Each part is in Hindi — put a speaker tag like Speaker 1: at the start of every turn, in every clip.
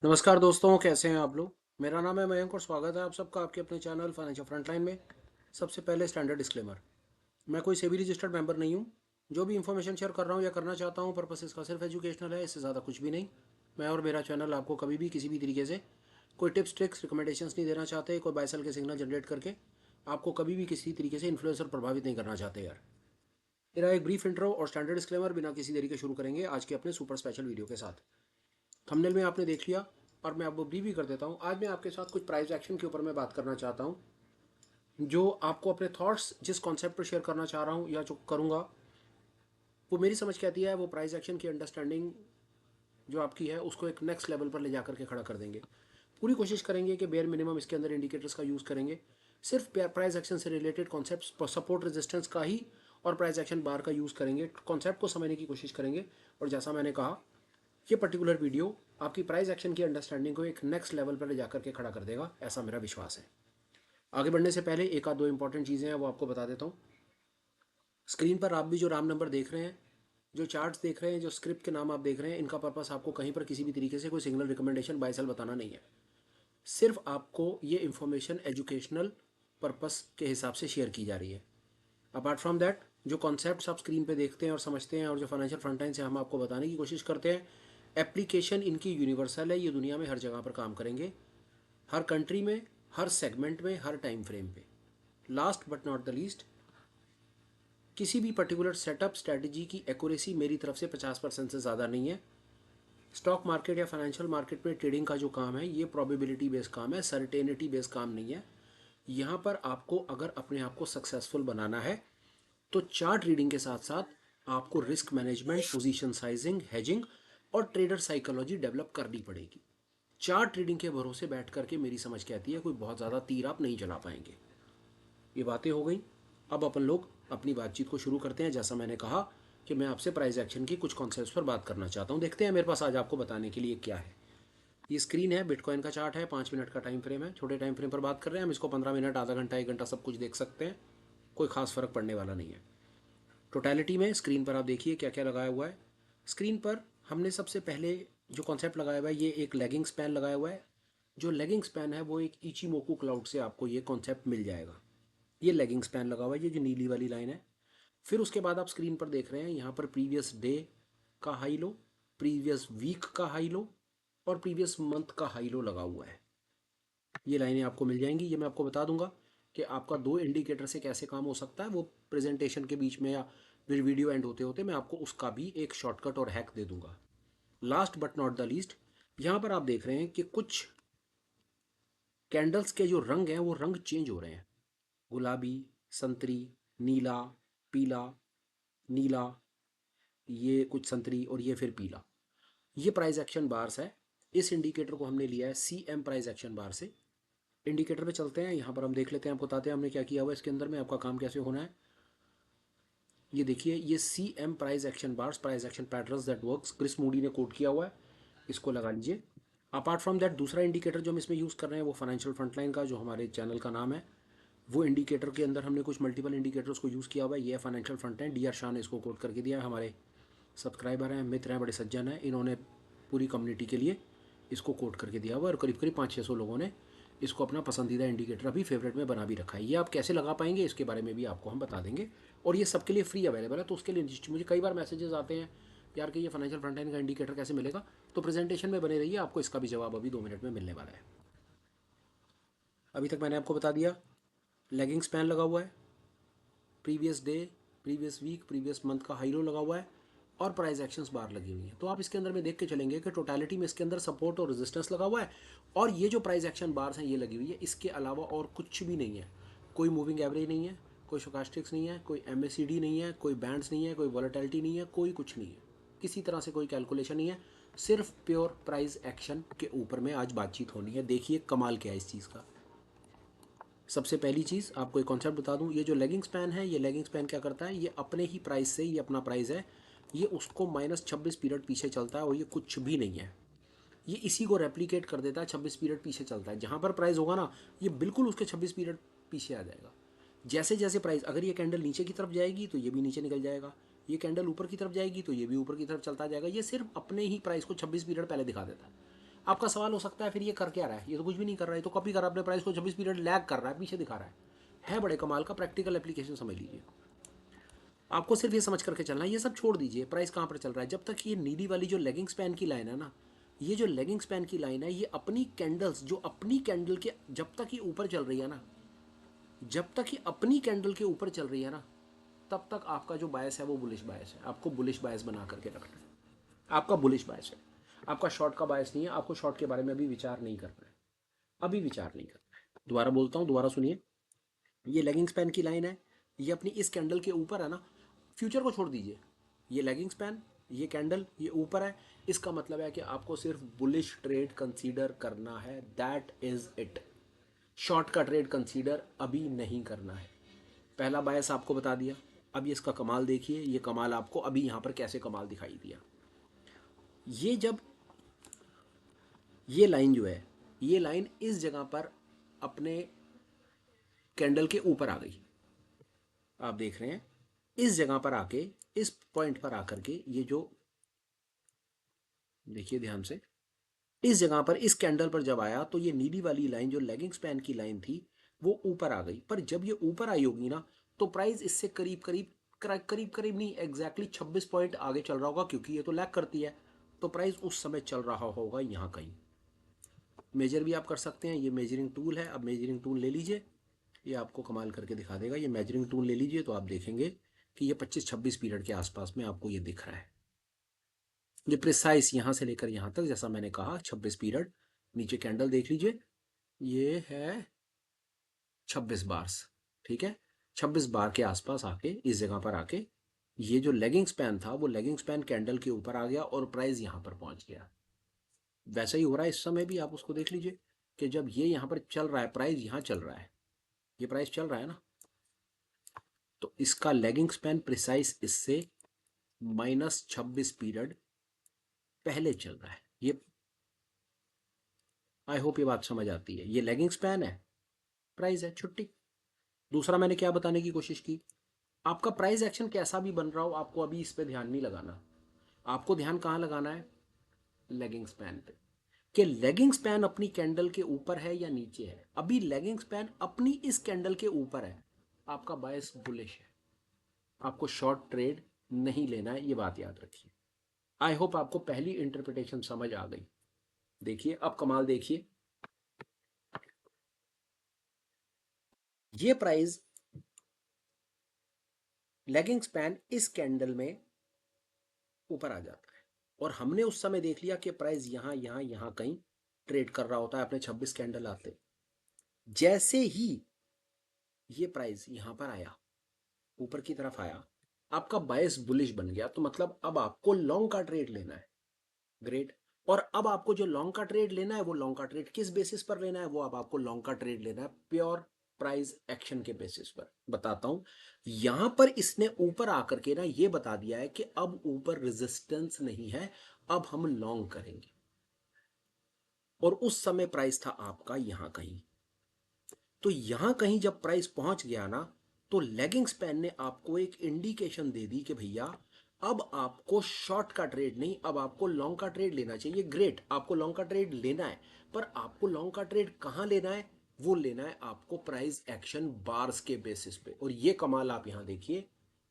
Speaker 1: नमस्कार दोस्तों, कैसे हैं आप लोग। मेरा नाम है मयंक और स्वागत है आप सबका आपके अपने चैनल फाइनेंशियल फ्रंटलाइन में। सबसे पहले स्टैंडर्ड डिस्क्लेमर, मैं कोई सेबी रजिस्टर्ड मेंबर नहीं हूं। जो भी इंफॉर्मेशन शेयर कर रहा हूं या करना चाहता हूं पर्पस इसका सिर्फ एजुकेशनल है, इससे ज़्यादा कुछ भी नहीं। मैं और मेरा चैनल आपको कभी भी किसी भी तरीके से कोई टिप्स ट्रिक्स रिकमेंडेशंस नहीं देना चाहते, कोई बाय सेल के सिग्नल जनरेट करके आपको कभी भी किसी तरीके से इन्फ्लुएंस और प्रभावित नहीं करना चाहते यार। मेरा एक ब्रीफ इंट्रो और स्टैंडर्ड डिस्क्लेमर बिना किसी देरी के शुरू करेंगे आज के अपने सुपर स्पेशल वीडियो के साथ। थंबनेल में आपने देख लिया और मैं आपको ब्रीफ भी कर देता हूँ। आज मैं आपके साथ कुछ प्राइस एक्शन के ऊपर मैं बात करना चाहता हूँ, जो आपको अपने थॉट्स जिस कॉन्सेप्ट पर शेयर करना चाह रहा हूँ या जो करूँगा वो मेरी समझ के आती है। वो प्राइस एक्शन की अंडरस्टैंडिंग जो आपकी है उसको एक नेक्स्ट लेवल पर ले जाकर के खड़ा कर देंगे। पूरी कोशिश करेंगे कि बेयर मिनिमम इसके अंदर इंडिकेटर्स का यूज़ करेंगे, सिर्फ प्राइस एक्शन से रिलेटेड कॉन्सेप्ट सपोर्ट रेजिस्टेंस का ही और प्राइस एक्शन बार का यूज़ करेंगे, कॉन्सेप्ट को समझने की कोशिश करेंगे। और जैसा मैंने कहा, ये पर्टिकुलर वीडियो आपकी प्राइस एक्शन की अंडरस्टैंडिंग को एक नेक्स्ट लेवल पर ले जाकर के खड़ा कर देगा, ऐसा मेरा विश्वास है। आगे बढ़ने से पहले एक आध दो इंपॉर्टेंट चीज़ें हैं वो आपको बता देता हूँ। स्क्रीन पर आप भी जो राम नंबर देख रहे हैं, जो चार्ट्स देख रहे हैं, जो स्क्रिप्ट के नाम आप देख रहे हैं, इनका पर्पस आपको कहीं पर किसी भी तरीके से कोई सिग्नल रिकमेंडेशन बाय सेल बताना नहीं है। सिर्फ आपको ये इन्फॉर्मेशन एजुकेशनल पर्पस के हिसाब से शेयर की जा रही है। अपार्ट फ्रॉम दैट, जो कॉन्सेप्ट्स आप स्क्रीन पे देखते हैं और समझते हैं और जो फाइनेंशियल फ्रंटलाइन से हम आपको बताने की कोशिश करते हैं, एप्लीकेशन इनकी यूनिवर्सल है। ये दुनिया में हर जगह पर काम करेंगे, हर कंट्री में, हर सेगमेंट में, हर टाइम फ्रेम पे। Last but not the least, किसी भी पर्टिकुलर सेटअप स्ट्रैटेजी की एक्यूरेसी मेरी तरफ से 50% से ज़्यादा नहीं है। स्टॉक मार्केट या फाइनेंशियल मार्केट में ट्रेडिंग का जो काम है ये प्रोबेबिलिटी बेस्ड काम है, सर्टेनिटी बेस्ड काम नहीं है। यहाँ पर आपको अगर अपने आप को सक्सेसफुल बनाना है तो चार्ट रीडिंग के साथ साथ आपको risk management, position sizing, hedging और ट्रेडर साइकोलॉजी डेवलप करनी पड़ेगी। चार्ट रीडिंग के भरोसे बैठ करके मेरी समझ के आती है कोई बहुत ज़्यादा तीर आप नहीं चला पाएंगे। ये बातें हो गई। अब अपन लोग अपनी बातचीत को शुरू करते हैं। जैसा मैंने कहा कि मैं आपसे प्राइस एक्शन की कुछ कॉन्सेप्ट्स पर बात करना चाहता हूँ। देखते हैं मेरे पास आज आपको बताने के लिए क्या है। ये स्क्रीन है, बिटकॉइन का चार्ट है, 5 मिनट का टाइम फ्रेम है। छोटे टाइम फ्रेम पर बात कर रहे हैं हम, इसको 15 मिनट, आधा घंटा, 1 घंटा सब कुछ देख सकते हैं, कोई खास फर्क पड़ने वाला नहीं है। टोटलिटी में स्क्रीन पर आप देखिए क्या क्या लगाया हुआ है। स्क्रीन पर हमने सबसे पहले जो कॉन्सेप्ट लगाया हुआ है ये एक लेगिंग स्पैन लगाया हुआ है। जो लेगिंग स्पैन है वो एक इचीमोकू क्लाउड से आपको ये कॉन्सेप्ट मिल जाएगा। ये लेगिंग स्पैन लगा हुआ है, ये जो नीली वाली लाइन है। फिर उसके बाद आप स्क्रीन पर देख रहे हैं यहाँ पर प्रीवियस डे का हाई लो, प्रीवियस वीक का हाई लो और प्रीवियस मंथ का हाई लो लगा हुआ है। ये लाइनें आपको मिल जाएंगी। ये मैं आपको बता दूंगा कि आपका दो इंडिकेटर से कैसे काम हो सकता है। वो प्रेजेंटेशन के बीच में या फिर वीडियो एंड होते होते मैं आपको उसका भी एक शॉर्टकट और हैक दे दूंगा। Last but not the least, यहाँ पर आप देख रहे हैं कि कुछ कैंडल्स के जो रंग हैं वो रंग चेंज हो रहे हैं। गुलाबी, संतरी, नीला, पीला, नीला, ये कुछ संतरी और ये फिर पीला। ये प्राइस एक्शन बार्स है। इस इंडिकेटर को हमने लिया है CM प्राइस एक्शन बार से। इंडिकेटर पे चलते हैं, यहाँ पर हम देख लेते हैं, आपको बताते हैं हमने क्या किया हुआ है इसके अंदर में, आपका काम कैसे होना है। ये देखिए, ये CM price action bars, price action patterns that works, Chris Moody ने कोट किया हुआ है, इसको लगा लीजिए। अपार्ट फ्रॉम दैट, दूसरा इंडिकेटर जो हम इसमें यूज़ कर रहे हैं वो फाइनेंशियल फ्रंटलाइन का, जो हमारे चैनल का नाम है, वो इंडिकेटर के अंदर हमने कुछ मल्टीपल इंडिकेटर्स को यूज़ किया हुआ है। ये फाइनेंशियल फ्रंटलाइन, DR शाह ने इसको कोट करके दिया है। हमारे सब्सक्राइबर हैं, मित्र हैं, बड़े सज्जन हैं, इन्होंने पूरी कम्युनिटी के लिए इसको कोट करके दिया हुआ है और करीब करीब 500-600 लोगों ने इसको अपना पसंदीदा इंडिकेटर अभी फेवरेट में बना भी रखा है। ये आप कैसे लगा पाएंगे इसके बारे में भी आपको हम बता देंगे और ये सबके लिए फ्री अवेलेबल है। तो उसके लिए मुझे कई बार मैसेजेस आते हैं यार कि ये फाइनेंशियल फ्रंटलाइन का इंडिकेटर कैसे मिलेगा, तो प्रेजेंटेशन में बने रहिए, आपको इसका भी जवाब अभी 2 मिनट में मिलने वाला है। अभी तक मैंने आपको बता दिया, लेगिंग स्पैन लगा हुआ है, previous day, previous week, previous month का हाई लो लगा हुआ है और प्राइस एक्शंस बार लगी हुई है। तो आप इसके अंदर में देख के चलेंगे कि टोटलिटी में इसके अंदर सपोर्ट और रेजिस्टेंस लगा हुआ है और ये जो प्राइस एक्शन बार्स हैं ये लगी हुई है। इसके अलावा और कुछ भी नहीं है। कोई मूविंग एवरेज नहीं है, कोई स्टोकास्टिक्स नहीं है, कोई MACD नहीं है, कोई बैंड्स नहीं है, कोई वॉलेटिलिटी नहीं है, कोई कुछ नहीं है, किसी तरह से कोई कैलकुलेशन नहीं है। सिर्फ प्योर प्राइस एक्शन के ऊपर में आज बातचीत होनी है। देखिए कमाल क्या है इस चीज़ का। सबसे पहली चीज़ आपको एक कॉन्सेप्ट बता दूं, ये जो लेगिंग स्पैन है, ये लेगिंग स्पैन क्या करता है, ये अपने ही प्राइस से, ये अपना प्राइस है, ये उसको -26 पीरियड पीछे चलता है और ये कुछ भी नहीं है। ये इसी को रेप्लिकेट कर देता है, 26 पीरियड पीछे चलता है। जहाँ पर प्राइस होगा ना, ये बिल्कुल उसके 26 पीरियड पीछे आ जाएगा। जैसे जैसे प्राइस, अगर ये कैंडल नीचे की तरफ जाएगी तो ये भी नीचे निकल जाएगा, ये कैंडल ऊपर की तरफ जाएगी तो ये भी ऊपर की तरफ चलता जाएगा। ये सिर्फ अपने ही प्राइस को 26 पीरियड पहले दिखा देता है। आपका सवाल हो सकता है फिर ये कर क्या रहा है, ये तो कुछ भी नहीं कर रहा है, तो कॉपी कर रहा है अपने प्राइस को, 26 पीरियड लैग कर रहा है, पीछे दिखा रहा है बड़े कमाल का प्रैक्टिकल एप्लीकेशन, समझ लीजिए। आपको सिर्फ ये समझ करके चलना है, ये सब छोड़ दीजिए प्राइस कहाँ पर चल रहा है। जब तक ये नीली वाली जो लेगिंग स्पैन की लाइन है ना, ये जो लेगिंग स्पैन की लाइन है, ये अपनी कैंडल्स, जो अपनी कैंडल के जब तक ये ऊपर चल रही है ना, जब तक ये अपनी कैंडल के ऊपर चल रही है ना, तब तक आपका जो बायस है वो बुलिश बायस है। आपको बुलिश बायस बना करके रखना है, आपका बुलिश बायस है, आपका शॉर्ट का बायस नहीं है। आपको शॉर्ट के बारे में अभी विचार नहीं करना है, अभी विचार नहीं करना है। दोबारा बोलता हूँ, दोबारा सुनिए। ये लेगिंग स्पैन की लाइन है, ये अपनी इस कैंडल के ऊपर है ना, फ्यूचर को छोड़ दीजिए, ये लेगिंग स्पैन, ये कैंडल, ये ऊपर है। इसका मतलब है कि आपको सिर्फ बुलिश ट्रेड कंसीडर करना है, दैट इज इट। शॉर्ट का ट्रेड कंसीडर अभी नहीं करना है। पहला बायस आपको बता दिया, अब ये इसका कमाल देखिए, ये कमाल आपको अभी यहाँ पर कैसे कमाल दिखाई दिया। ये जब ये लाइन जो है, ये लाइन इस जगह पर अपने कैंडल के ऊपर आ गई, आप देख रहे हैं इस जगह पर आके, इस पॉइंट पर आकर के, ये जो देखिए ध्यान से, इस जगह पर इस कैंडल पर जब आया तो ये नीली वाली लाइन जो लेगिंग स्पैन की लाइन थी वो ऊपर आ गई। पर जब ये ऊपर आई होगी ना, तो प्राइस इससे करीब करीब करीब करीब नहीं, एग्जैक्टली 26 पॉइंट आगे चल रहा होगा, क्योंकि ये तो लैग करती है। तो प्राइस उस समय चल रहा होगा यहाँ कहीं। मेजर भी आप कर सकते हैं, ये मेजरिंग टूल है। अब मेजरिंग टूल ले लीजिए, ये आपको कमाल करके दिखा देगा। ये मेजरिंग टूल ले लीजिए तो आप देखेंगे कि ये 25-26 पीरियड के आसपास में आपको ये दिख रहा है। ये प्रिसाइस यहाँ से लेकर यहाँ तक, जैसा मैंने कहा 26 पीरियड। नीचे कैंडल देख लीजिए, ये है 26 बार्स, ठीक है। 26 बार के आसपास आके, इस जगह पर आके, ये जो लेगिंग स्पैन था वो लेगिंग स्पैन कैंडल के ऊपर आ गया और प्राइस यहाँ पर पहुंच गया। वैसा ही हो रहा है इस समय भी, आप उसको देख लीजिए कि जब ये यहाँ पर चल रहा है, प्राइस यहाँ चल रहा है, ये प्राइस चल रहा है ना, तो इसका लेगिंग स्पैन प्रिसाइस इससे -26 पीरियड पहले चल रहा है। ये आई होप ये बात समझ आती है। ये लेगिंग स्पैन है, प्राइस है, छुट्टी। दूसरा मैंने क्या बताने की कोशिश की, आपका प्राइस एक्शन कैसा भी बन रहा हो, आपको अभी इस पे ध्यान नहीं लगाना। आपको ध्यान कहाँ लगाना है, लेगिंग स्पैन पे, कि लेगिंग स्पैन अपनी कैंडल के ऊपर है या नीचे है। अभी लेगिंग स्पैन अपनी इस कैंडल के ऊपर है, आपका बायस बुलिश है, आपको शॉर्ट ट्रेड नहीं लेना है, ये बात याद रखिए। आई होप आपको पहली इंटरप्रिटेशन समझ आ गई। देखिए अब कमाल देखिए, ये प्राइस लेगिंग स्पैन इस कैंडल में ऊपर आ जाता है, और हमने उस समय देख लिया कि प्राइस यहां यहां यहां कहीं ट्रेड कर रहा होता है अपने 26 कैंडल आते। जैसे ही ये प्राइस यहां पर आया, ऊपर की तरफ आया, आपका बायस बुलिश बन गया, तो मतलब अब आपको लॉन्ग का ट्रेड लेना है। ग्रेट। और अब आपको जो लॉन्ग का ट्रेड लेना है, वो लॉन्ग का ट्रेड किस बेसिस पर लेना है, वो अब आपको लॉन्ग का ट्रेड लेना है प्योर प्राइस एक्शन के बेसिस पर। बताता हूं, यहां पर इसने ऊपर आकर के ना ये बता दिया है कि अब ऊपर रेजिस्टेंस नहीं है, अब हम लॉन्ग करेंगे। और उस समय प्राइस था आपका यहां कहीं, तो यहां कहीं जब प्राइस पहुंच गया ना, तो लेगिंग स्पैन ने आपको एक इंडिकेशन दे दी कि भैया अब आपको शॉर्ट का ट्रेड नहीं, अब आपको लॉन्ग का ट्रेड लेना चाहिए। ग्रेट, आपको लॉन्ग का ट्रेड लेना है, पर आपको लॉन्ग का ट्रेड कहां लेना है, वो लेना है आपको प्राइस एक्शन बार्स के बेसिस पे। और ये कमाल आप यहां देखिए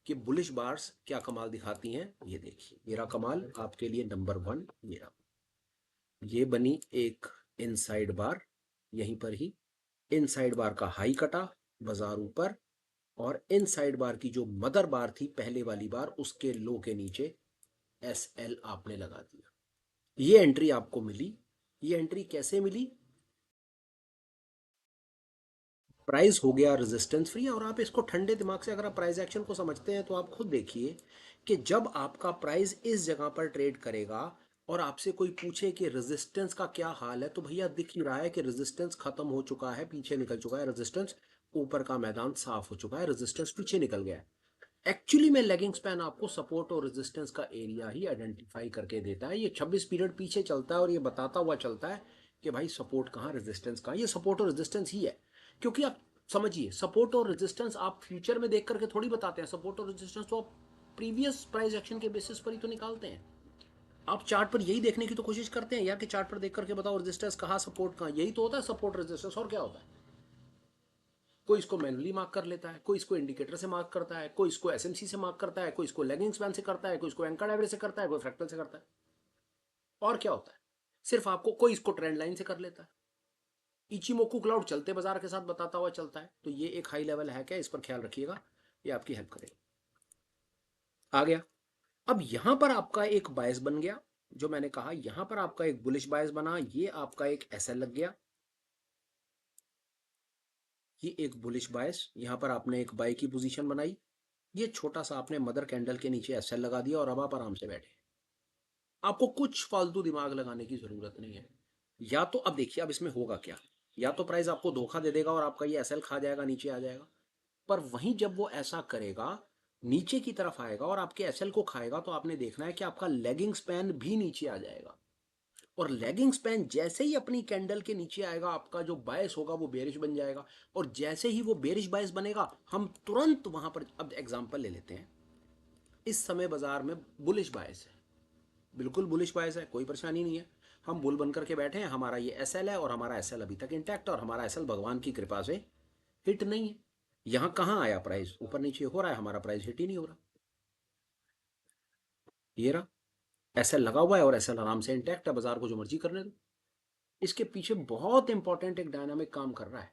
Speaker 1: कि बुलिश बार्स क्या कमाल दिखाती हैं। ये देखिए मेरा कमाल आपके लिए नंबर 1, ये बनी एक इनसाइड बार, यहीं पर ही इनसाइड बार का हाई कटा, बाजार ऊपर, और इनसाइड बार की जो मदर बार थी पहले वाली बार, उसके लो के नीचे SL आपने लगा दिया। ये एंट्री आपको मिली। ये एंट्री कैसे मिली, प्राइस हो गया रेजिस्टेंस फ्री। और आप इसको ठंडे दिमाग से अगर आप प्राइस एक्शन को समझते हैं तो आप खुद देखिए कि जब आपका प्राइस इस जगह पर ट्रेड करेगा और आपसे कोई पूछे कि रेजिस्टेंस का क्या हाल है, तो भैया दिख ही रहा है कि रेजिस्टेंस खत्म हो चुका है, पीछे निकल चुका है रेजिस्टेंस, ऊपर का मैदान साफ हो चुका है, रेजिस्टेंस पीछे निकल गया है। एक्चुअली में लेगिंग स्पैन आपको सपोर्ट और रेजिस्टेंस का एरिया ही आइडेंटिफाई करके देता है। ये 26 पीरियड पीछे चलता है और ये बताता हुआ चलता है कि भाई सपोर्ट कहाँ, रेजिस्टेंस कहाँ। ये सपोर्ट और रेजिस्टेंस ही है, क्योंकि आप समझिए सपोर्ट और रेजिस्टेंस आप फ्यूचर में देख करके थोड़ी बताते हैं। सपोर्ट और रेजिस्टेंस तो आप प्रीवियस प्राइस एक्शन के बेसिस पर ही तो निकालते हैं। आप चार्ट पर यही देखने की तो कोशिश करते हैं यार कि चार्ट पर देख करके बताओ रेजिस्टेंस कहाँ, सपोर्ट कहाँ, यही तो होता है सपोर्ट रेजिस्टेंस, और क्या होता है। कोई इसको मैनुअली मार्क कर लेता है, कोई इसको इंडिकेटर से मार्क करता है, कोई इसको एसएमसी से मार्क करता है, कोई इसको लैगिंग स्पैन से करता है, कोई इसको एंकर्ड एवरेज से करता है, कोई फ्रैक्टल से करता है। और क्या होता है, सिर्फ आपको कोई इसको ट्रेंड लाइन से कर लेता है। इचिमोकू क्लाउड चलते बाजार के साथ बताता हुआ चलता है। तो ये एक हाई लेवल है क्या, इस पर ख्याल रखिएगा, ये आपकी हेल्प करेगा। आ गया। अब यहां पर आपका एक बायस बन गया, जो मैंने कहा यहां पर आपका एक बुलिश बायस बना, ये आपका एक एसएल लग गया, ये एक बुलिश बायस, यहां पर आपने एक बाय की पोजीशन बनाई, ये छोटा सा आपने मदर कैंडल के नीचे एसएल लगा दिया और अब आप आराम से बैठे। आपको कुछ फालतू दिमाग लगाने की जरूरत नहीं है। या तो अब देखिए अब इसमें होगा क्या, या तो प्राइस आपको धोखा दे देगा और आपका ये एसएल खा जाएगा, नीचे आ जाएगा। पर वहीं जब वो ऐसा करेगा, नीचे की तरफ आएगा और आपके एसएल को खाएगा, तो आपने देखना है कि आपका लेगिंग स्पैन भी नीचे आ जाएगा। और लेगिंग स्पैन जैसे ही अपनी कैंडल के नीचे आएगा, आपका जो बायस होगा वो बेरिश बन जाएगा। और जैसे ही वो बेरिश बायस बनेगा, हम तुरंत वहां पर, अब एग्जांपल ले लेते हैं, इस समय बाजार में बुलिश बायस है, बिल्कुल बुलिश बायस है, कोई परेशानी नहीं है। हम बुल बनकर के बैठे हैं, हमारा ये एसएल है और हमारा एसएल अभी तक इंटैक्ट है, और हमारा एसएल भगवान की कृपा से हिट नहीं है। यहां कहां आया प्राइस, ऊपर नीचे हो रहा है, हमारा प्राइस हिट ही नहीं हो रहा। ये रहा एसएल लगा हुआ है और एसएल आराम से इंटैक्ट है, बाजार को जो मर्जी करने दो। इसके पीछे बहुत इंपॉर्टेंट एक डायनामिक काम कर रहा है,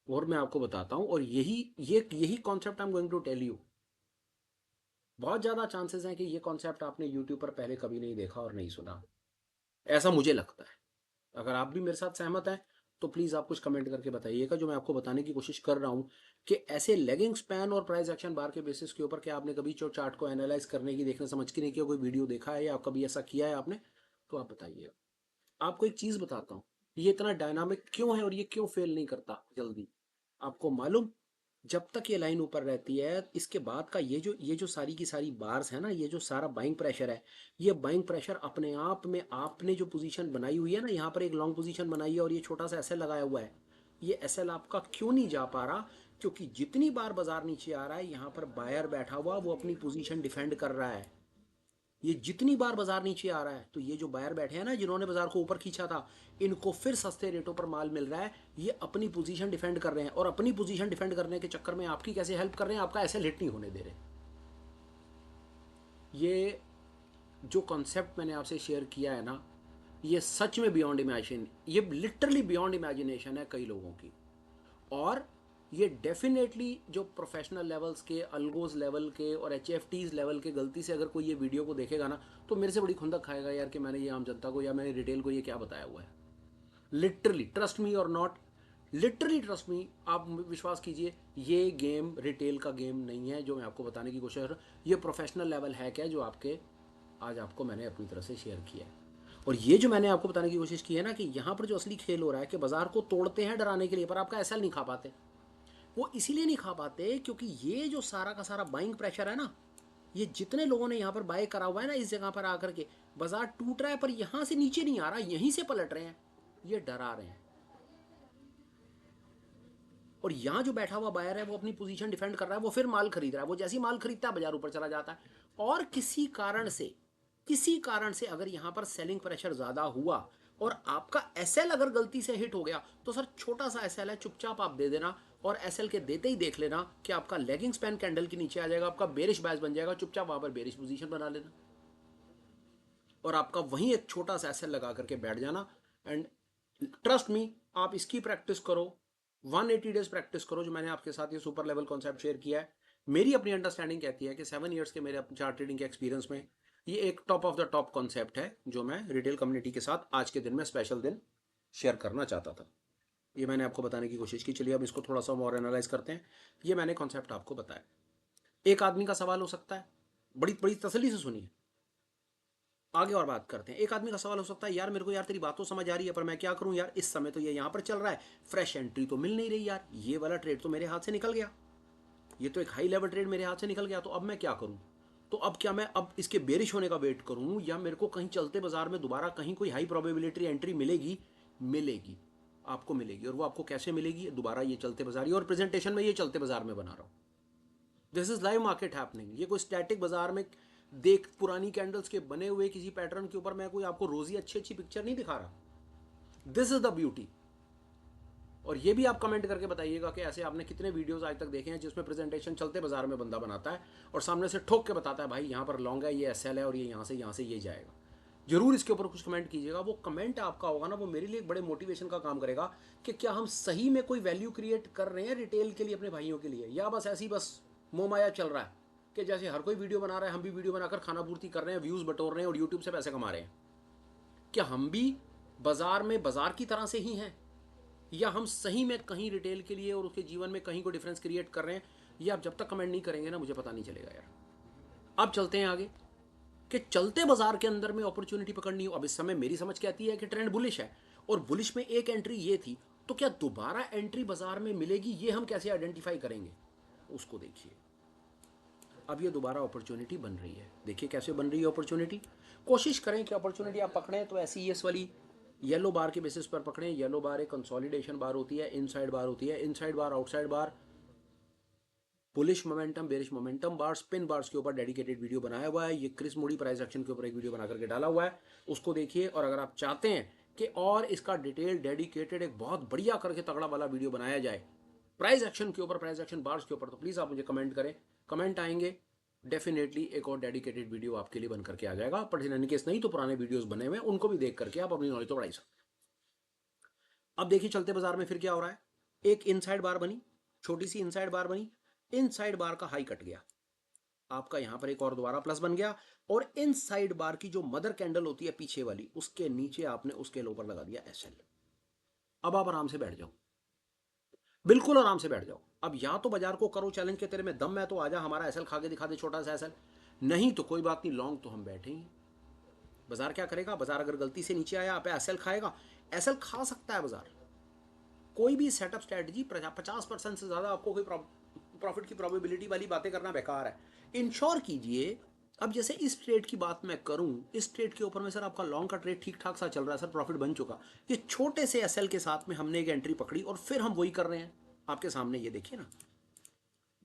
Speaker 1: और मैं आपको बताता हूं, और यही concept I am going to tell you. बहुत ज़्यादा चांसेस हैं कि ये कॉन्सेप्ट आपने यूट्यूब पर पहले कभी नहीं देखा और नहीं सुना, ऐसा मुझे लगता है। अगर आप भी मेरे साथ सहमत हैं तो प्लीज़ आप कुछ कमेंट करके बताइएगा। जो मैं आपको बताने की कोशिश कर रहा हूँ कि ऐसे लेगिंग स्पैन और प्राइस एक्शन बार के बेसिस के ऊपर, क्या आपने कभी जो चार्ट को एनालाइज करने की, देखने समझ के नहीं किया, कोई वीडियो देखा है या कभी ऐसा किया है आपने, तो आप बताइएगा। आपको एक चीज़ बताता हूँ, ये इतना डायनामिक क्यों है और ये क्यों फेल नहीं करता जल्दी। आपको मालूम, जब तक ये लाइन ऊपर रहती है, इसके बाद का ये जो सारी की सारी बार्स है ना, ये जो सारा बाइंग प्रेशर है, ये बाइंग प्रेशर अपने आप में, आपने जो पोजीशन बनाई हुई है ना, यहाँ पर एक लॉन्ग पोजीशन बनाई है और ये छोटा सा एसएल लगाया हुआ है, ये एसएल आपका क्यों नहीं जा पा रहा, क्योंकि जितनी बार बाजार नीचे आ रहा है, यहाँ पर बायर बैठा हुआ वो अपनी पोजीशन डिफेंड कर रहा है। ये जितनी बार बाजार नीचे आ रहा है, तो ये जो बायर बैठे हैं ना, जिन्होंने बाजार को ऊपर खींचा था, इनको फिर सस्ते रेटों पर माल मिल रहा है, ये अपनी पोजीशन डिफेंड कर रहे हैं, और अपनी पोजीशन डिफेंड करने के चक्कर में आपकी कैसे हेल्प कर रहे हैं, आपका ऐसे हिट नहीं होने दे रहे। ये जो कॉन्सेप्ट मैंने आपसे शेयर किया है ना, ये सच में बियॉन्ड इमेजिन, ये लिटरली बियॉन्ड इमेजिनेशन है कई लोगों की। और ये डेफिनेटली जो प्रोफेशनल लेवल्स के, अलगोज लेवल के और एच लेवल के, गलती से अगर कोई ये वीडियो को देखेगा ना, तो मेरे से बड़ी खुंदक खाएगा यार कि मैंने ये आम जनता को या मैंने रिटेल को ये क्या बताया हुआ है। लिटरली ट्रस्ट मी और नॉट, लिटरली ट्रस्ट मी, आप विश्वास कीजिए, ये गेम रिटेल का गेम नहीं है जो मैं आपको बताने की कोशिश कर रहा हूँ। ये प्रोफेशनल लेवल है क्या जो आपके, आज आपको मैंने अपनी तरफ से शेयर किया है। और ये जो मैंने आपको बताने की कोशिश की है ना, कि यहाँ पर जो असली खेल हो रहा है कि बाजार को तोड़ते हैं डराने के लिए, पर आपका ऐसा नहीं खा पाते। वो इसीलिए नहीं खा पाते क्योंकि ये जो सारा का सारा बाइंग प्रेशर है ना, ये जितने लोगों ने यहाँ पर बाय करा हुआ है ना, इस जगह पर आकर के बाजार टूट रहा है, पर यहाँ से नीचे नहीं आ रहा, यहीं से पलट रहे हैं, ये डरा रहे हैं। और यहाँ जो बैठा हुआ बायर है, वो अपनी पोजीशन डिफेंड कर रहा है, वो फिर माल खरीद रहा है, वो जैसी माल खरीदता है बाजार ऊपर चला जाता है। और किसी कारण से अगर यहाँ पर सेलिंग प्रेशर ज़्यादा हुआ और आपका एसएल अगर गलती से हिट हो गया, तो सर छोटा सा एसएल है, चुपचाप आप दे देना, और एसएल के देते ही देख लेना कि आपका लेगिंग स्पैन कैंडल के नीचे आ जाएगा, आपका बेरिश बैच बन जाएगा, चुपचाप वहाँ पर बेरिश पोजीशन बना लेना, और आपका वहीं एक छोटा सा एसएल लगा करके बैठ जाना। एंड ट्रस्ट मी, आप इसकी प्रैक्टिस करो, 180 डेज प्रैक्टिस करो, जो मैंने आपके साथ ये सुपर लेवल कॉन्सेप्ट शेयर किया है। मेरी अपनी अंडरस्टैंडिंग कहती है कि 7 ईयर्स के मेरे चार्ट ट्रेडिंग के एक्सपीरियंस में ये एक top of the top concept है, जो मैं रिटेल कम्युनिटी के साथ आज के दिन में, स्पेशल दिन, शेयर करना चाहता था। ये मैंने आपको बताने की कोशिश की। चलिए अब इसको थोड़ा सा और एनालाइज करते हैं। ये मैंने कॉन्सेप्ट आपको बताया। एक आदमी का सवाल हो सकता है, बड़ी बड़ी तसल्ली से सुनिए, आगे और बात करते हैं। एक आदमी का सवाल हो सकता है, यार मेरे को यार तेरी बात तो समझ आ रही है, पर मैं क्या करूं यार, इस समय तो ये यहाँ पर चल रहा है, फ्रेश एंट्री तो मिल नहीं रही यार, ये वाला ट्रेड तो मेरे हाथ से निकल गया, ये तो एक हाई लेवल ट्रेड मेरे हाथ से निकल गया, तो अब मैं क्या करूं। तो अब क्या मैं अब इसके बेरिश होने का वेट करूं, या मेरे को कहीं चलते बाजार में दोबारा कहीं कोई हाई प्रोबेबिलिटी एंट्री मिलेगी? मिलेगी, आपको मिलेगी। और वो आपको कैसे मिलेगी? दोबारा ये चलते बाजार, और प्रेजेंटेशन में ये चलते बाजार में बना रहा हूँ। This is live market happening. ये कोई स्टैटिक बाजार में देख पुरानी कैंडल्स के बने हुए किसी पैटर्न के ऊपर मैं कोई आपको रोजी अच्छी अच्छी पिक्चर नहीं दिखा रहा। This is the beauty. और ये भी आप कमेंट करके बताइएगा कि ऐसे आपने कितने वीडियोस आज तक देखे हैं जिसमें प्रेजेंटेशन चलते बाजार में बंदा बनाता है और सामने से ठोक के बताता है भाई यहाँ पर लॉन्ग है, ये एसएल है और ये यहाँ से ये जाएगा। जरूर इसके ऊपर कुछ कमेंट कीजिएगा। वो कमेंट आपका होगा ना, वो मेरे लिए एक बड़े मोटिवेशन का काम करेगा कि क्या हम सही में कोई वैल्यू क्रिएट कर रहे हैं रिटेल के लिए अपने भाइयों के लिए, या बस ऐसी बस मोमाया चल रहा है कि जैसे हर कोई वीडियो बना रहा है हम भी वीडियो बनाकर खाना पूर्ति कर रहे हैं, व्यूज़ बटोर रहे हैं और यूट्यूब से पैसे कमा रहे हैं। क्या हम भी बाजार में बाजार की तरह से ही हैं, या हम सही में कहीं रिटेल के लिए और उसके जीवन में कहीं को डिफरेंस क्रिएट कर रहे हैं? ये आप जब तक कमेंट नहीं करेंगे ना मुझे पता नहीं चलेगा यार। अब चलते हैं आगे कि चलते बाजार के अंदर में अपॉर्चुनिटी पकड़नी हो। अब इस समय मेरी समझ कहती है कि ट्रेंड बुलिश है और बुलिश में एक एंट्री ये थी, तो क्या दोबारा एंट्री बाजार में मिलेगी? ये हम कैसे आइडेंटिफाई करेंगे उसको देखिए। अब ये दोबारा अपॉर्चुनिटी बन रही है, देखिए कैसे बन रही है अपॉर्चुनिटी। कोशिश करें कि अपॉर्चुनिटी आप पकड़ें तो ऐसी इस वाली येलो बार के बेसिस पर पकड़ें। येलो बार एक कंसोलिडेशन बार होती है, इनसाइड बार होती है, इनसाइड बार आउटसाइड बार, बुलिश मोमेंटम बेरिश मोमेंटम बार, स्पिन बार्स के ऊपर डेडिकेटेड वीडियो बनाया हुआ है। ये क्रिस मूडी प्राइस एक्शन के ऊपर एक वीडियो बना करके डाला हुआ है, उसको देखिए। और अगर आप चाहते हैं कि और इसका डिटेल डेडिकेटेड एक बहुत बढ़िया करके तगड़ा वाला वीडियो बनाया जाए प्राइस एक्शन के ऊपर, प्राइस एक्शन बार्स के ऊपर, तो प्लीज़ आप मुझे कमेंट करें। कमेंट आएंगे डेफिनेटली एक और डेडिकेटेड वीडियो आपके लिए बन करके आ जाएगा। बट इन केस नहीं तो पुराने वीडियोस बने हुए हैं उनको भी देख करके आप अपनी नॉलेज तो बढ़ाई सकते हैं। अब देखिए चलते बाजार में फिर क्या हो रहा है। एक इनसाइड बार बनी, छोटी सी इनसाइड बार बनी, इनसाइड बार का हाई कट गया, आपका यहां पर एक और दोबारा प्लस बन गया और इनसाइड बार की जो मदर कैंडल होती है पीछे वाली, उसके नीचे आपने उसके ऊपर लगा दिया एसएल। अब आप आराम से बैठ जाओ, बिल्कुल आराम से बैठ जाओ। अब या तो बाजार को करो चैलेंज के तेरे में दम है तो आजा हमारा एसएल खा के दिखा दे, छोटा सा एसएल। नहीं तो कोई बात नहीं, लॉन्ग तो हम बैठे ही। बाजार क्या करेगा? बाजार अगर गलती से नीचे आया आप एसएल खाएगा, एसएल खा सकता है बाजार। कोई भी सेटअप स्ट्रेटजी 50% से ज्यादा आपको कोई प्रॉफिट की प्रोबेबिलिटी वाली बातें करना बेकार है। इंश्योर कीजिए। अब जैसे इस ट्रेड की बात मैं करूं, इस ट्रेड के ऊपर में सर आपका लॉन्ग का ट्रेड ठीक ठाक सा चल रहा है सर, प्रॉफिट बन चुका। ये छोटे से एसएल के साथ में हमने एक एंट्री पकड़ी और फिर हम वही कर रहे हैं आपके सामने। ये देखिए ना,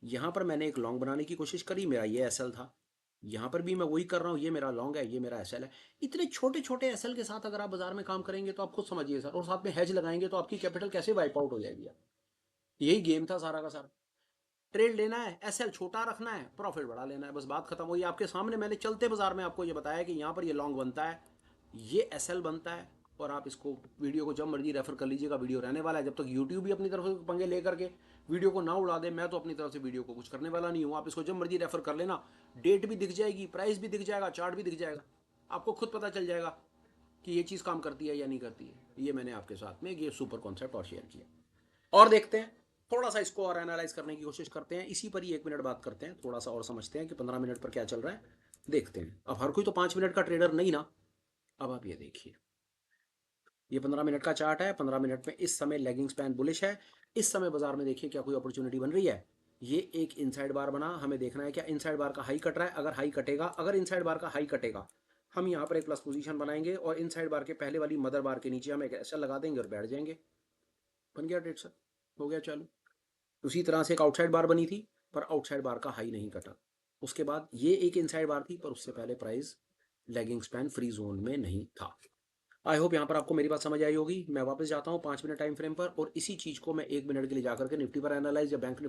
Speaker 1: यहां पर मैंने एक लॉन्ग बनाने की कोशिश करी, मेरा ये एसएल था। यहां पर भी मैं वही कर रहा हूं, ये मेरा लॉन्ग है, ये मेरा एसएल है। इतने छोटे छोटे एसएल के साथ अगर आप बाजार में काम करेंगे तो आप खुद समझिए सर, और साथ में हेज लगाएंगे तो आपकी कैपिटल कैसे वाइप आउट हो जाएगी। यही गेम था सारा का सारा। ट्रेड लेना है, एसएल छोटा रखना है, प्रॉफिट बढ़ा लेना है, बस बात खत्म हुई। आपके सामने मैंने चलते बाजार में आपको ये बताया कि यहाँ पर ये लॉन्ग बनता है, ये एसएल बनता है। और आप इसको वीडियो को जब मर्जी रेफर कर लीजिएगा, वीडियो रहने वाला है जब तक यूट्यूब भी अपनी तरफ से पंगे लेकर के वीडियो को ना उड़ा दे। मैं तो अपनी तरफ से वीडियो को कुछ करने वाला नहीं हूँ, आप इसको जब मर्जी रेफर कर लेना। डेट भी दिख जाएगी, प्राइस भी दिख जाएगा, चार्ट भी दिख जाएगा, आपको खुद पता चल जाएगा कि ये चीज़ काम करती है या नहीं करती है। ये मैंने आपके साथ में ये सुपर कॉन्सेप्ट और शेयर किया। और देखते हैं थोड़ा सा इसको और एनालाइज करने की कोशिश करते हैं। इसी पर ही 1 मिनट बात करते हैं, थोड़ा सा और समझते हैं कि 15 मिनट पर क्या चल रहा है, देखते हैं। अब हर कोई तो 5 मिनट का ट्रेडर नहीं ना। अब आप ये देखिए, ये 15 मिनट का चार्ट है। 15 मिनट में इस समय लेगिंग स्पैन बुलिश है। इस समय बाजार में देखिए क्या कोई अपॉर्चुनिटी बन रही है। ये एक इनसाइड बार बना, हमें देखना है क्या इनसाइड बार का हाई कट रहा है। अगर हाई कटेगा, अगर इनसाइड बार का हाई कटेगा, हम यहाँ पर एक प्लस पोजीशन बनाएंगे और इनसाइड बार के पहले वाली मदर बार के नीचे हम एक ऐसा लगा देंगे और बैठ जाएंगे। बन गया ट्रेड सर, हो गया चालू। उसी तरह से एक आउटसाइड बार बनी थी पर आउटसाइड बार का हाई नहीं कटा। उसके बाद ये एक इनसाइड बार थी पर उससे पहले price lagging span free zone में नहीं था। आई होप यहाँ पर आपको मेरी बात समझ आई होगी। मैं वापस जाता हूँ 5 मिनट टाइम फ्रेम पर और इसी चीज को मैं 1 मिनट के लिए जाकर के निफ्टी पर एनालाइज या बैंक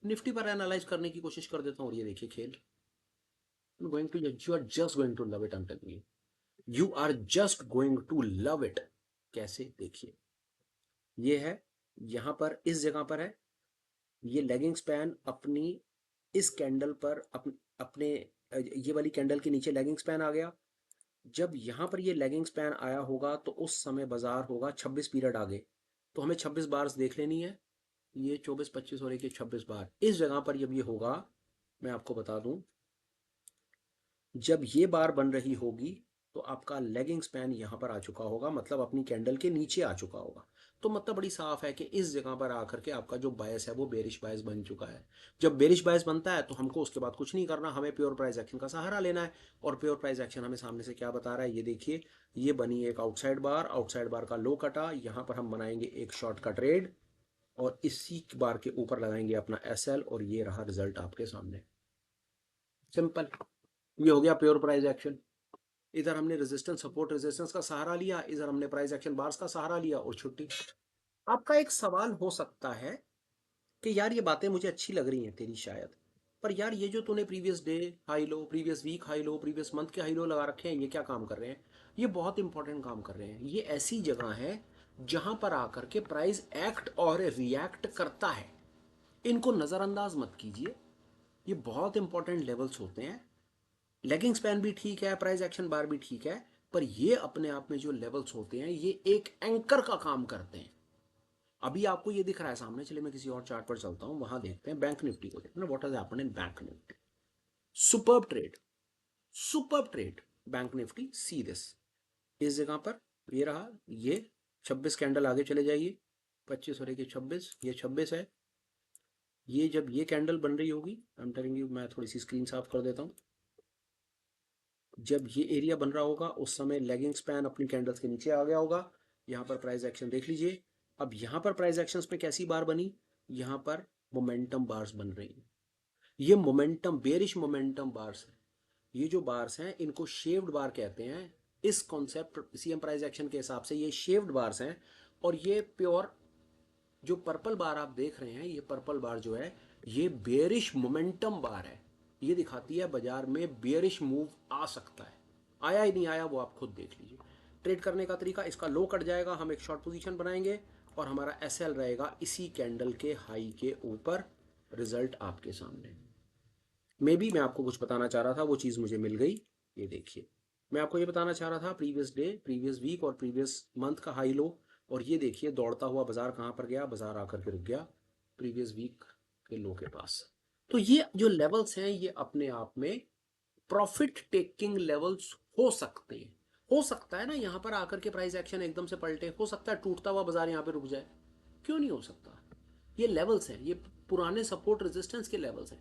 Speaker 1: निफ्टी पर एनालाइज करने की कोशिश कर देता हूँ। और ये देखिए खेल, going to you are just going to love it, I am telling you, you are just going to love it. कैसे? देखिए, ये है यहाँ पर, इस जगह पर है ये लेगिंग स्पैन अपनी इस कैंडल पर अपने ये वाली कैंडल के नीचे लेगिंग स्पैन आ गया। जब यहाँ पर ये लेगिंग स्पैन आया होगा तो उस समय बाजार होगा 26 पीरियड आगे, तो हमें 26 बार्स देख लेनी है। ये 24 25 और एक 26 बार इस जगह पर जब ये होगा, मैं आपको बता दूं, जब ये बार बन रही होगी तो आपका लेगिंग स्पैन यहाँ पर आ चुका होगा, मतलब अपनी कैंडल के नीचे आ चुका होगा। तो मतलब बड़ी साफ है कि इस जगह पर आकर के आपका जो बायस है वो बेरिश बायस बन चुका है। जब बेरिश बायस बनता है तो हमको उसके बाद कुछ नहीं करना, हमें प्योर प्राइस एक्शन का सहारा लेना है। और प्योर प्राइस एक्शन हमें सामने से क्या बता रहा है, ये देखिए, ये बनी एक आउटसाइड बार, आउटसाइड बार का लो कटा, यहाँ पर हम बनाएंगे एक शॉर्ट का ट्रेड और इसी बार के ऊपर लगाएंगे अपना एसएल और ये रहा रिजल्ट आपके सामने। सिंपल। ये हो गया प्योर प्राइस एक्शन। इधर हमने रेजिस्टेंस सपोर्ट रेजिस्टेंस का सहारा लिया, इधर हमने प्राइस एक्शन बार्स का सहारा लिया और छुट्टी। आपका एक सवाल हो सकता है कि यार ये बातें मुझे अच्छी लग रही हैं तेरी शायद, पर यार ये जो तूने previous day high low, previous week high low, previous month के हाई लो लगा रखे हैं, ये क्या काम कर रहे हैं? ये बहुत इंपॉर्टेंट काम कर रहे हैं। ये ऐसी जगह है जहां पर आकर के प्राइस एक्ट और रिएक्ट करता है। इनको नज़रअंदाज मत कीजिए, ये बहुत इंपॉर्टेंट लेवल्स होते हैं। लेगिंग स्पैन भी ठीक है, प्राइस एक्शन बार भी ठीक है, पर ये अपने आप में जो लेवल्स होते हैं ये एक एंकर का काम करते हैं। अभी आपको ये दिख रहा है सामने, चलिए मैं किसी और चार्ट पर चलता हूं, वहां देखते हैं बैंक निफ्टी को, देखते हैं what has happened in bank Nifty. Superb trade, superb trade bank Nifty, see this. इस जगह पर ये रहा, ये 26 कैंडल आगे चले जाइए, 25 और 26, ये 26 है। ये जब ये कैंडल बन रही होगी, आई एम टेलिंग यू, मैं थोड़ी सी स्क्रीन साफ कर देता हूँ। जब ये एरिया बन रहा होगा उस समय लेगिंग स्पैन अपनी कैंडल्स के नीचे आ गया होगा। यहाँ पर प्राइस एक्शन देख लीजिए। अब यहाँ पर प्राइस एक्शंस में कैसी बार बनी? यहाँ पर मोमेंटम बार्स बन रही हैं। ये मोमेंटम, बेरिश मोमेंटम बार्स है। ये जो बार्स हैं इनको शेव्ड बार कहते हैं। इस कॉन्सेप्ट सीएम प्राइस एक्शन के हिसाब से ये शेव्ड बार्स हैं। और ये प्योर जो पर्पल बार आप देख रहे हैं, ये पर्पल बार जो है ये बेरिश मोमेंटम बार है। ये दिखाती है बाजार में बेरिश मूव आ सकता है। आया ही नहीं आया वो आप खुद देख लीजिए। ट्रेड करने का तरीका, इसका लो कट जाएगा, हम एक शॉर्ट पोजीशन बनाएंगे और हमारा एसएल रहेगा इसी कैंडल के हाई के ऊपर। रिजल्ट आपके सामने। मे बी मैं आपको कुछ बताना चाह रहा था, वो चीज़ मुझे मिल गई। ये देखिए, मैं आपको ये बताना चाह रहा था प्रीवियस डे, प्रीवियस वीक और प्रीवियस मंथ का हाई लो। और ये देखिए दौड़ता हुआ बाजार कहाँ पर गया, बाजार आकर के रुक गया प्रीवियस वीक के लो के पास। तो ये जो लेवल्स हैं ये अपने आप में प्रॉफिट टेकिंग लेवल्स हो सकते हैं। हो सकता है ना यहाँ पर आकर के प्राइस एक्शन एकदम से पलटे, हो सकता है टूटता हुआ बाजार यहाँ पे रुक जाए, क्यों नहीं हो सकता? ये लेवल्स हैं, ये पुराने सपोर्ट रेजिस्टेंस के लेवल्स हैं।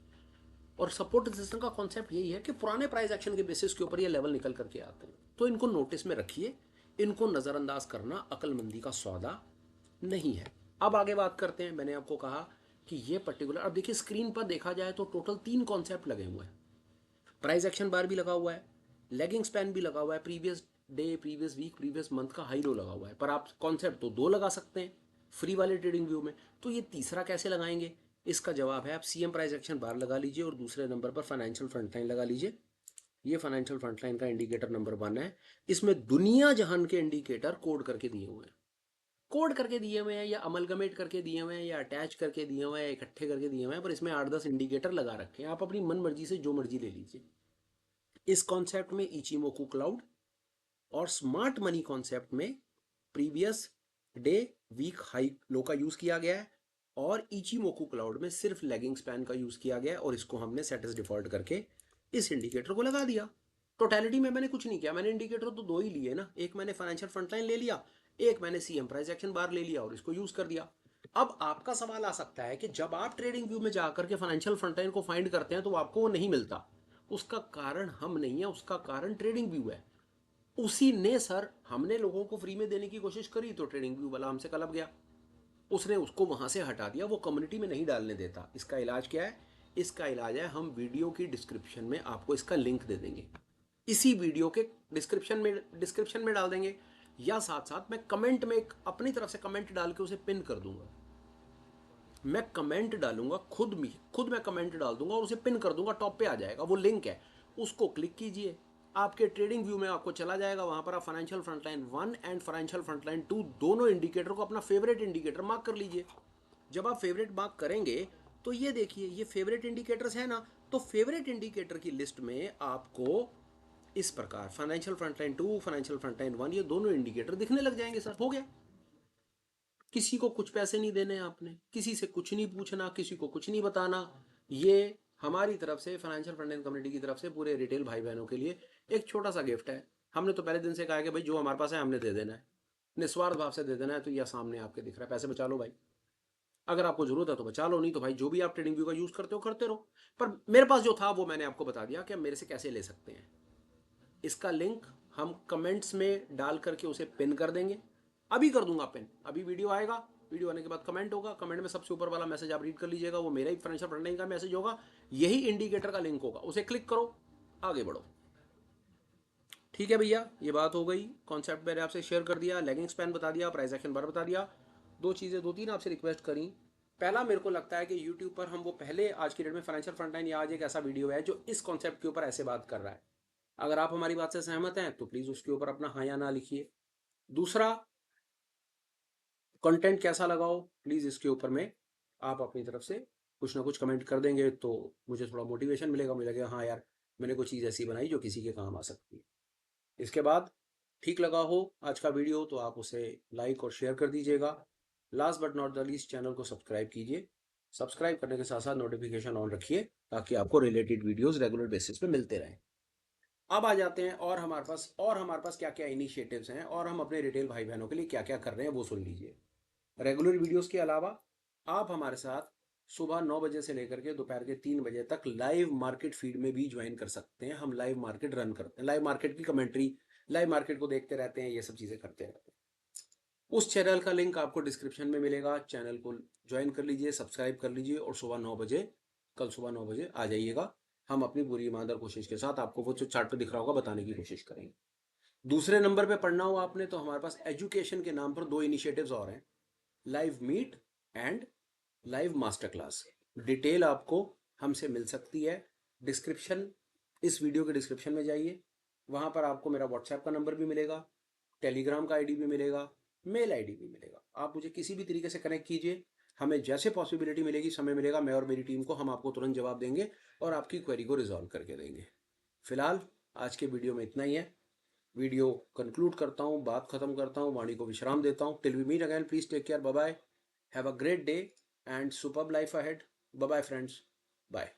Speaker 1: और सपोर्ट रेजिस्टेंस का कॉन्सेप्ट यही है कि पुराने प्राइस एक्शन के बेसिस के ऊपर ये लेवल निकल करके आते हैं। तो इनको नोटिस में रखिए, इनको नज़रअंदाज करना अक्लमंदी का सौदा नहीं है। अब आगे बात करते हैं। मैंने आपको कहा कि ये पर्टिकुलर, अब देखिए स्क्रीन पर देखा जाए तो टोटल 3 कॉन्सेप्ट लगे हुए हैं। प्राइस एक्शन बार भी लगा हुआ है, लेगिंग स्पैन भी लगा हुआ है, previous day, previous week, previous month का हाई लो लगा हुआ है। पर आप कॉन्सेप्ट तो 2 लगा सकते हैं फ्री वाले ट्रेडिंग व्यू में, तो ये तीसरा कैसे लगाएंगे? इसका जवाब है आप सीएम प्राइस एक्शन बार लगा लीजिए और दूसरे नंबर पर फाइनेंशियल फ्रंट लाइन लगा लीजिए। ये फाइनेंशियल फ्रंट लाइन का इंडिकेटर नंबर 1 है। इसमें दुनिया जहान के इंडिकेटर कोड करके दिए हुए हैं, कोड करके दिए हुए हैं या अमलगमेट करके दिए हुए हैं या अटैच करके दिए हुए हैं, इकट्ठे करके दिए हुए हैं, पर इसमें 8-10 इंडिकेटर लगा रखे हैं। आप अपनी मन मर्जी से जो मर्जी ले लीजिए। इस कॉन्सेप्ट में इचिमोकू क्लाउड और स्मार्ट मनी कॉन्सेप्ट में प्रीवियस डे, वीक, हाई, लो का यूज किया गया है। और इचिमोकू क्लाउड में सिर्फ लेगिंग स्पैन का यूज किया गया है और इसको हमने सेट एज डिफॉल्ट करके इस इंडिकेटर को लगा दिया। टोटलिटी में मैंने कुछ नहीं किया, मैंने इंडिकेटर तो 2 ही लिए ना, एक मैंने फाइनेंशियल फ्रंटलाइन ले लिया, एक मैंने सीएम प्राइस एक्शन बार ले लिया और इसको यूज कर दिया। अब आपका सवाल आ सकता है कि जब आप ट्रेडिंग व्यू में जाकर के फाइनेंशियल फ्रंटलाइन को फाइंड करते हैं तो आपको वो नहीं मिलता। उसका कारण हम नहीं है, उसका कारण ट्रेडिंग व्यू है। उसी ने सर, हमने लोगों को फ्री में देने की कोशिश करी तो ट्रेडिंग व्यू वाला हमसे कलप गया, उसने उसको वहां से हटा दिया, वो कम्युनिटी में नहीं डालने देता। इसका इलाज क्या है? इसका इलाज है, हम वीडियो की डिस्क्रिप्शन में आपको इसका लिंक दे देंगे, इसी वीडियो के डिस्क्रिप्शन में डाल देंगे, या साथ साथ मैं कमेंट में एक अपनी तरफ से कमेंट डाल के उसे पिन कर दूंगा। मैं कमेंट डालूंगा, खुद मैं कमेंट डाल दूंगा और उसे पिन कर दूंगा, टॉप पे आ जाएगा, वो लिंक है, उसको क्लिक कीजिए, आपके ट्रेडिंग व्यू में आपको चला जाएगा। वहां पर आप financial frontline 1 and financial frontline 2 दोनों इंडिकेटर को अपना फेवरेट इंडिकेटर मार्क कर लीजिए। जब आप फेवरेट मार्क करेंगे तो ये देखिए, ये फेवरेट इंडिकेटर्स है ना, तो फेवरेट इंडिकेटर की लिस्ट में आपको इस प्रकार फाइनेंशियल फ्रंटलाइन 2, फाइनेंशियल फ्रंटलाइन 1, ये दोनों इंडिकेटर दिखने लग जाएंगे। सर हो गया, किसी को कुछ पैसे नहीं देने आपने, किसी से कुछ नहीं पूछना, किसी को कुछ नहीं बताना। ये हमारी तरफ से, फाइनेंशियल फ्रंटलाइन कम्युनिटी की तरफ से पूरे रिटेल भाई बहनों के लिए एक छोटा सा गिफ्ट है। हमने तो पहले दिन से कहा है कि भाई जो हमारे पास है हमने दे देना है, निस्वार्थ भाव से दे देना है। तो यह सामने आपके दिख रहा है, पैसे बचा लो भाई, अगर आपको जरूरत है तो बचा लो, नहीं तो भाई जो भी आप ट्रेडिंग व्यू का यूज करते हो करते रहो। पर मेरे पास जो था वो मैंने आपको बता दिया कि आप मेरे से कैसे ले सकते हैं। इसका लिंक हम कमेंट्स में डाल करके उसे पिन कर देंगे, अभी कर दूंगा पिन, अभी वीडियो आएगा, वीडियो आने के बाद कमेंट होगा, कमेंट में सबसे ऊपर वाला मैसेज आप रीड कर लीजिएगा, वो मेरा ही फाइनेंशियल फ्रंटलाइन का मैसेज होगा, यही इंडिकेटर का लिंक होगा, उसे क्लिक करो, आगे बढ़ो। ठीक है भैया, ये बात हो गई, कॉन्सेप्ट मैंने आपसे शेयर कर दिया, लैगिंग स्पैन बता दिया, प्राइस एक्शन बार बता दिया। दो तीन आपसे रिक्वेस्ट करी। पहला, मेरे को लगता है कि यूट्यूब पर हम वो पहले आज की डेट में फाइनेंशियल फ्रंटलाइन या आज एक ऐसा वीडियो है जो इस कॉन्सेप्ट के ऊपर ऐसे बात कर रहा है। अगर आप हमारी बात से सहमत हैं तो प्लीज़ उसके ऊपर अपना हाँ या ना लिखिए। दूसरा, कंटेंट कैसा लगाओ, प्लीज़ इसके ऊपर में आप अपनी तरफ से कुछ ना कुछ कमेंट कर देंगे तो मुझे थोड़ा मोटिवेशन मिलेगा, मुझे लगेगा हाँ यार मैंने कोई चीज़ ऐसी बनाई जो किसी के काम आ सकती है। इसके बाद, ठीक लगा हो आज का वीडियो तो आप उसे लाइक और शेयर कर दीजिएगा। Last but not the least, channel को सब्सक्राइब कीजिए। सब्सक्राइब करने के साथ साथ नोटिफिकेशन ऑन रखिए ताकि आपको रिलेटेड वीडियोस रेगुलर बेसिस पे मिलते रहें। अब आ जाते हैं और हमारे पास क्या क्या इनिशिएटिव्स हैं और हम अपने रिटेल भाई बहनों के लिए क्या क्या कर रहे हैं वो सुन लीजिए। रेगुलर वीडियोस के अलावा आप हमारे साथ सुबह 9 बजे से लेकर के दोपहर के 3 बजे तक लाइव मार्केट फीड में भी ज्वाइन कर सकते हैं। हम लाइव मार्केट रन करते हैं, लाइव मार्केट की कमेंट्री, लाइव मार्केट को देखते रहते हैं, ये सब चीज़ें करते रहते हैं। उस चैनल का लिंक आपको डिस्क्रिप्शन में मिलेगा, चैनल को ज्वाइन कर लीजिए, सब्सक्राइब कर लीजिए और सुबह 9 बजे, कल सुबह 9 बजे आ जाइएगा। हम अपनी पूरी ईमानदार कोशिश के साथ आपको वो जो चार्ट पे दिख रहा होगा बताने की कोशिश करेंगे। दूसरे नंबर पे पढ़ना हो आपने तो हमारे पास एजुकेशन के नाम पर 2 इनिशिएटिव्स और हैं, live meet and live master class. Detail आपको हमसे मिल सकती है डिस्क्रिप्शन, इस वीडियो के डिस्क्रिप्शन में जाइए, वहाँ पर आपको मेरा व्हाट्सएप का नंबर भी मिलेगा, टेलीग्राम का आईडी भी मिलेगा, मेल आईडी भी मिलेगा। आप मुझे किसी भी तरीके से कनेक्ट कीजिए, हमें जैसे पॉसिबिलिटी मिलेगी, समय मिलेगा, मैं और मेरी टीम को हम आपको तुरंत जवाब देंगे और आपकी क्वेरी को रिजॉल्व करके देंगे। फिलहाल आज के वीडियो में इतना ही है। वीडियो कंक्लूड करता हूँ, बात खत्म करता हूँ, वाणी को विश्राम देता हूँ। Till we meet again, please take care, bye bye, have a great day and superb life ahead. Bye bye friends, bye.